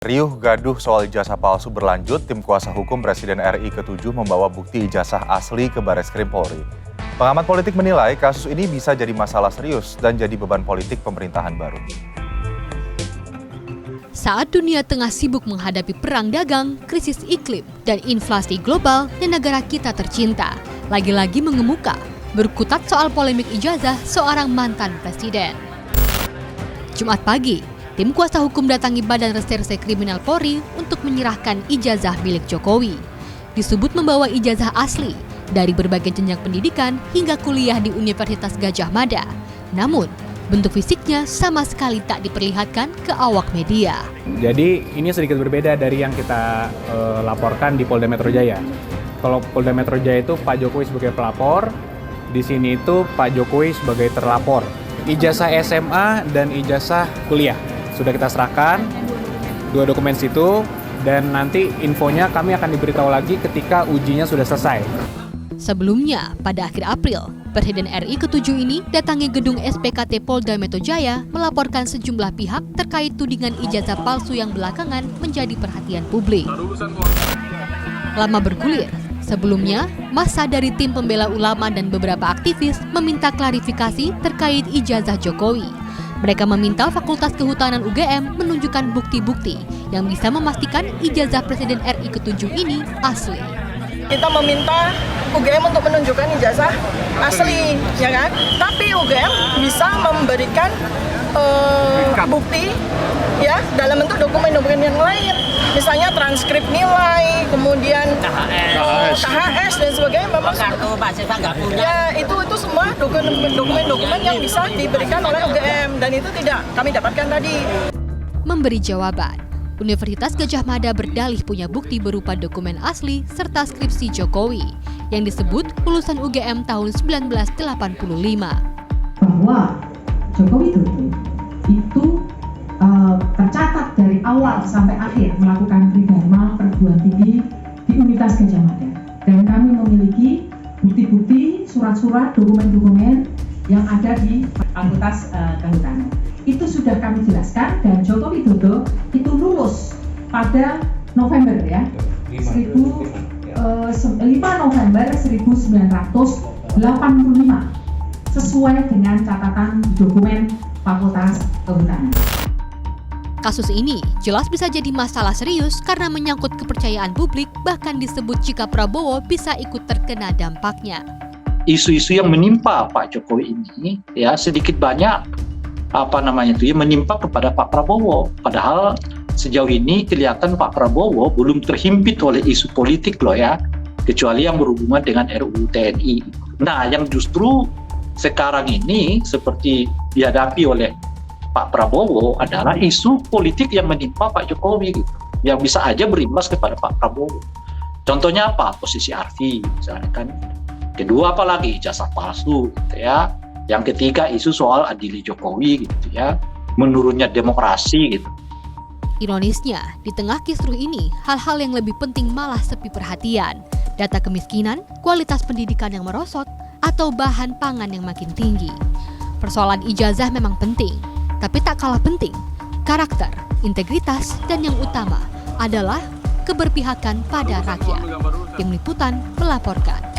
Riuh gaduh soal ijazah palsu berlanjut, tim kuasa hukum Presiden RI ke-7 membawa bukti ijazah asli ke Bareskrim Polri. Pengamat politik menilai kasus ini bisa jadi masalah serius dan jadi beban politik pemerintahan baru. Saat dunia tengah sibuk menghadapi perang dagang, krisis iklim, dan inflasi global, dan negara kita tercinta lagi-lagi mengemuka berkutat soal polemik ijazah seorang mantan presiden. Jumat pagi, tim kuasa hukum datangi Badan Reserse Kriminal Polri untuk menyerahkan ijazah milik Jokowi. Disebut membawa ijazah asli dari berbagai jenjang pendidikan hingga kuliah di Universitas Gadjah Mada. Namun, bentuk fisiknya sama sekali tak diperlihatkan ke awak media. Jadi ini sedikit berbeda dari yang kita laporkan di Polda Metro Jaya. Kalau Polda Metro Jaya itu Pak Jokowi sebagai pelapor, di sini itu Pak Jokowi sebagai terlapor. Ijazah SMA dan ijazah kuliah sudah kita serahkan, 2 dokumen situ, dan nanti infonya kami akan diberitahu lagi ketika ujinya sudah selesai. Sebelumnya, pada akhir April, Presiden RI ke-7 ini datangi gedung SPKT Polda Metro Jaya melaporkan sejumlah pihak terkait tudingan ijazah palsu yang belakangan menjadi perhatian publik. Lama bergulir, sebelumnya massa dari tim pembela ulama dan beberapa aktivis meminta klarifikasi terkait ijazah Jokowi. Mereka meminta Fakultas Kehutanan UGM menunjukkan bukti-bukti yang bisa memastikan ijazah Presiden RI ke-7 ini asli. Kita meminta UGM untuk menunjukkan ijazah asli, ya kan? Tapi UGM bisa memberikan bukti, ya, dalam bentuk dokumen-dokumen yang lain, misalnya transkrip nilai, kemudian KHS dan sebagainya. Memang ya itu semua dokumen-dokumen yang bisa diberikan oleh UGM dan itu tidak kami dapatkan tadi. Memberi jawaban, Universitas Gadjah Mada berdalih punya bukti berupa dokumen asli serta skripsi Jokowi yang disebut lulusan UGM tahun 1985. Bahwa Jokowi itu tercatat dari awal sampai akhir melakukan Tridharma perguruan tinggi di Universitas Gadjah Mada. Dan kami memiliki bukti-bukti, surat-surat, dokumen-dokumen yang ada di Fakultas Kehutanan. Itu sudah kami jelaskan dan Joko Widodo itu lulus pada November ya, 5 November 1985 sesuai dengan catatan dokumen Fakultas Kehutanan. Kasus ini jelas bisa jadi masalah serius karena menyangkut kepercayaan publik, bahkan disebut jika Prabowo bisa ikut terkena dampaknya. Isu-isu yang menimpa Pak Jokowi ini ya sedikit banyak menimpa kepada Pak Prabowo. Padahal sejauh ini kelihatan Pak Prabowo belum terhimpit oleh isu politik loh ya, kecuali yang berhubungan dengan RUU TNI. Nah, yang justru sekarang ini seperti dihadapi oleh Pak Prabowo adalah isu politik yang menimpa Pak Jokowi gitu, yang bisa aja berimbas kepada Pak Prabowo. Contohnya apa? Posisi Arfi misalnya kan. Kedua apalagi ijazah palsu gitu ya. Yang ketiga isu soal adili Jokowi gitu ya. Menurunnya demokrasi gitu. Ironisnya, di tengah kisruh ini, hal-hal yang lebih penting malah sepi perhatian. Data kemiskinan, kualitas pendidikan yang merosot, atau bahan pangan yang makin tinggi. Persoalan ijazah memang penting, tapi tak kalah penting, karakter, integritas, dan yang utama adalah keberpihakan pada rakyat. Tim Liputan melaporkan.